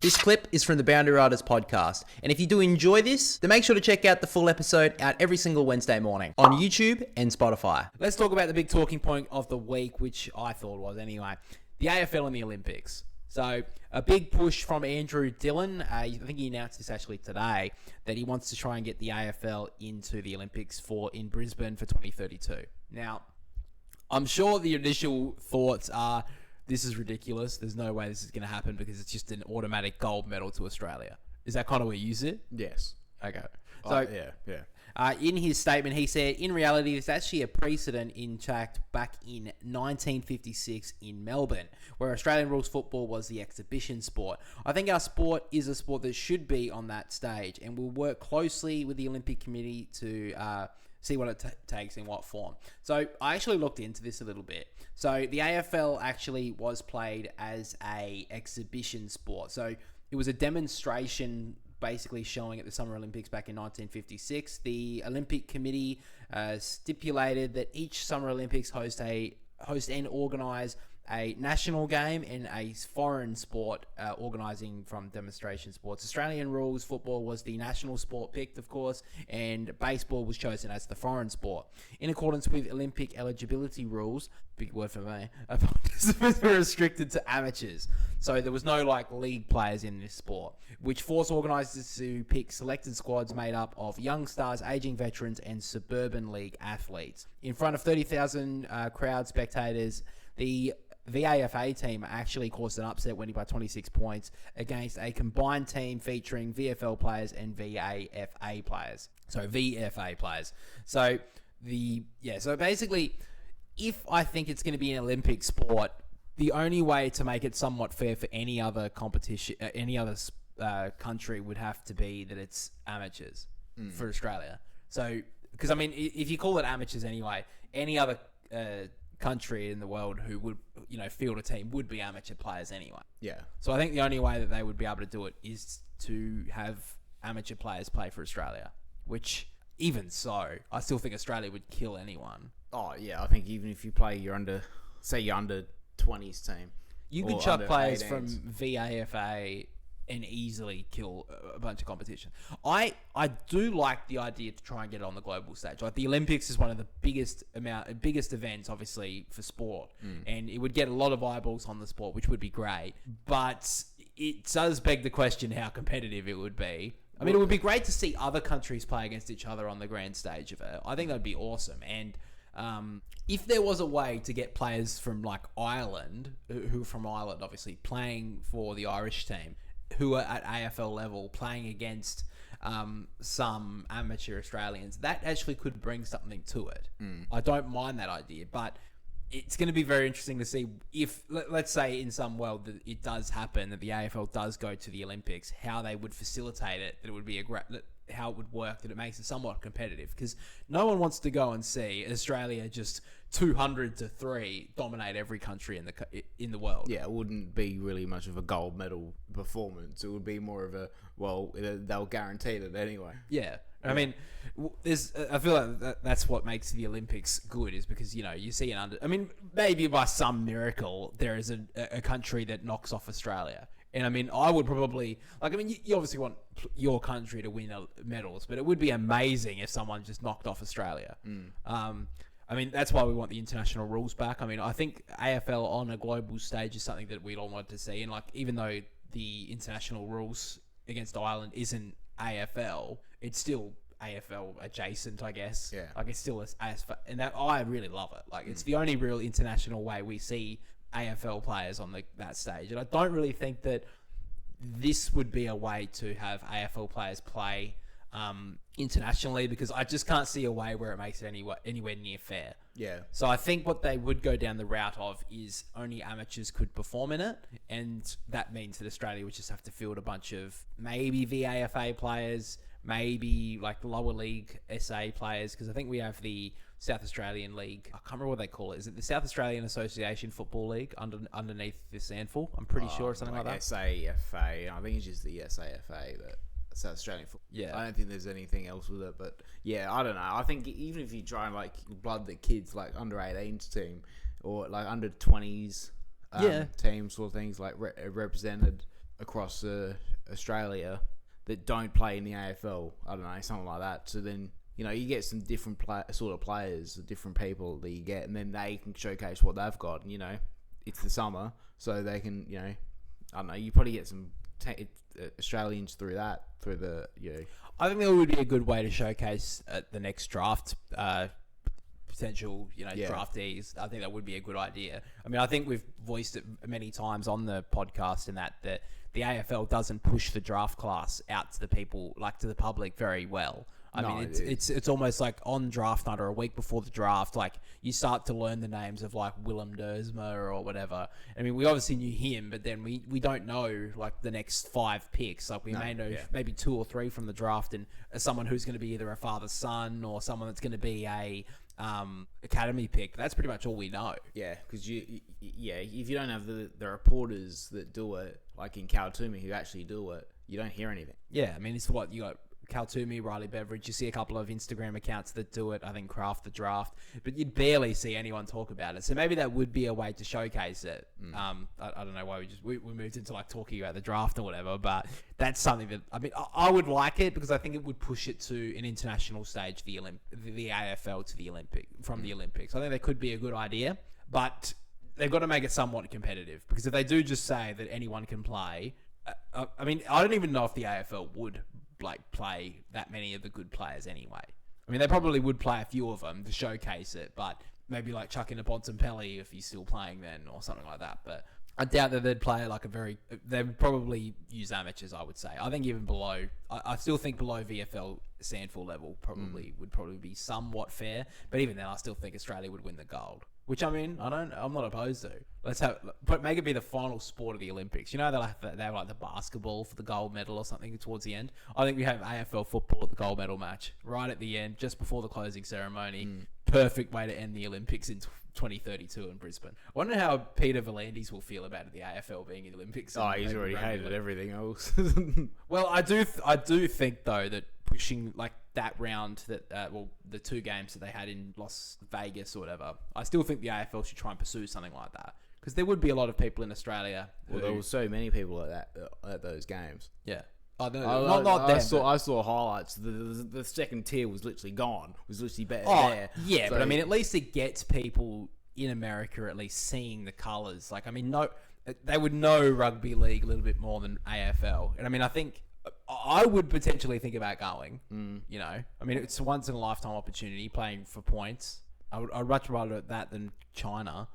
This clip is from the Boundary Riders podcast, and if you do enjoy this, then make sure to check out the full episode out every single Wednesday morning on YouTube and Spotify. Let's talk about the big talking point of the week, which I thought was anyway, the AFL and the Olympics. So a big push from Andrew Dillon, I think he announced this actually today, that he wants to try and get the AFL into the Olympics in Brisbane for 2032. Now, I'm sure the initial thoughts are, this is ridiculous. There's no way this is going to happen because it's just an automatic gold medal to Australia. Is that kind of where you use it? Yes. Okay. So, in his statement, he said, in reality, there's actually a precedent intact back in 1956 in Melbourne, where Australian rules football was the exhibition sport. I think our sport is a sport that should be on that stage, and we'll work closely with the Olympic Committee to see what it takes in what form. So I actually looked into this a little bit. So the AFL actually was played as a exhibition sport. So it was a demonstration basically showing at the Summer Olympics back in 1956. The Olympic Committee stipulated that each Summer Olympics host and organise a national game and a foreign sport organising from demonstration sports. Australian rules football was the national sport picked, of course, and baseball was chosen as the foreign sport. In accordance with Olympic eligibility rules, big word for me, participants were restricted to amateurs. So there was no league players in this sport, which forced organisers to pick selected squads made up of young stars, ageing veterans, and suburban league athletes. In front of 30,000 crowd spectators, the VAFA team actually caused an upset, winning by 26 points against a combined team featuring VFL players and VAFA players. So VFA players. So basically, if I think it's going to be an Olympic sport, the only way to make it somewhat fair for any other competition, any other country would have to be that it's amateurs for Australia. So, because I mean, if you call it amateurs anyway, any other country in the world who would, field a team would be amateur players anyway. Yeah. So I think the only way that they would be able to do it is to have amateur players play for Australia, which even so, I still think Australia would kill anyone. Oh, yeah. I think even if you play your under 20s team. You could chuck players from VAFA and easily kill a bunch of competition. I do like the idea to try and get it on the global stage. Like the Olympics is one of the biggest events, obviously, for sport, and it would get a lot of eyeballs on the sport, which would be great. But it does beg the question how competitive it would be. I mean, it would be great to see other countries play against each other on the grand stage of it. I think that'd be awesome. And if there was a way to get players from Ireland, who are from Ireland, obviously, playing for the Irish team, who are at AFL level playing against some amateur Australians, that actually could bring something to it. I don't mind that idea, but it's going to be very interesting to see if, let's say in some world that it does happen, that the AFL does go to the Olympics, how they would facilitate it, that it would be how it would work, that it makes it somewhat competitive, because no one wants to go and see Australia just 200-3 dominate every country in the world. Yeah, it wouldn't be really much of a gold medal performance. It would be more of they'll guarantee it anyway. Yeah. I mean, I feel like that's what makes the Olympics good, is because, you see maybe by some miracle there is a country that knocks off Australia. And I mean, I would probably, you obviously want your country to win medals, but it would be amazing if someone just knocked off Australia. I mean, that's why we want the international rules back. I mean, I think AFL on a global stage is something that we'd all want to see. And even though the international rules against Ireland isn't AFL, it's still AFL adjacent, I guess. Yeah. It's still and that I really love it. It's the only real international way we see AFL players on that stage. And I don't really think that this would be a way to have AFL players play internationally, because I just can't see a way where it makes it anywhere near fair. Yeah. So I think what they would go down the route of is only amateurs could perform in it, and that means that Australia would just have to field a bunch of maybe VAFA players, maybe lower league SA players, because I think we have the South Australian League. I can't remember what they call it. Is it the South Australian Association Football League underneath the SANFL? I'm pretty sure, something like that. SAFA. I think it's just the SAFA, that South Australian football. Yeah. I don't think there's anything else with it, but yeah, I don't know. I think even if you try and blood the kids under 18s team or under 20s team sort of things, represented across Australia that don't play in the AFL. I don't know, something like that. So then, you get some different sort of players, different people that you get, and then they can showcase what they've got. And, it's the summer, so they can, I don't know, you probably get some Australians through the. I think that would be a good way to showcase the next draft potential, draftees. I think that would be a good idea. I mean, I think we've voiced it many times on the podcast in that the AFL doesn't push the draft class out to the people, like to the public, very well. I mean, it's almost like on draft night or a week before the draft, like you start to learn the names of like Willem Dersma or whatever. I mean, we obviously knew him, but then we don't know like the next 5 picks. Like we may know maybe 2 or 3 from the draft, and someone who's going to be either a father's son or someone that's going to be a academy pick. That's pretty much all we know. Yeah, because if you don't have the reporters that do it, like in Kaltumi, who actually do it, you don't hear anything. Yeah, I mean, it's what you got. Kaltumi, Riley Beveridge, you see a couple of Instagram accounts that do it, I think Craft the Draft, but you'd barely see anyone talk about it. So maybe that would be a way to showcase it. I don't know why we moved into like talking about the draft or whatever, but that's something that, I mean, I would like it because I think it would push it to an international stage, the AFL to the from the Olympics. I think that could be a good idea, but they've got to make it somewhat competitive, because if they do just say that anyone can play, I mean, I don't even know if the AFL would play that many of the good players anyway. I mean, they probably would play a few of them to showcase it, but maybe like chuck in a Bontempelli if he's still playing then or something like that. But I doubt that they'd play like they would probably use amateurs, I would say. I think even below, I still think below VFL Sandful level would probably be somewhat fair. But even then, I still think Australia would win the gold. Which, I mean, I'm not opposed to. But make it be the final sport of the Olympics. They have like the basketball for the gold medal or something towards the end. I think we have AFL football at the gold medal match right at the end, just before the closing ceremony. Perfect way to end the Olympics in 2032 in Brisbane. I wonder how Peter V'landys will feel about the AFL being in the Olympics. He's already hated everything else. Well, I do think though that pushing like that round the 2 games that they had in Las Vegas or whatever, I still think the AFL should try and pursue something like that, because there would be a lot of people in Australia. There were so many people at those games. Yeah. I saw highlights. The second tier was literally gone. It was literally better there. Yeah, so, but I mean, at least it gets people in America at least seeing the colours. Like, I mean, they would know rugby league a little bit more than AFL. And I mean, I think I would potentially think about going. I mean, it's a once in a lifetime opportunity playing for points. I'd much rather that than China.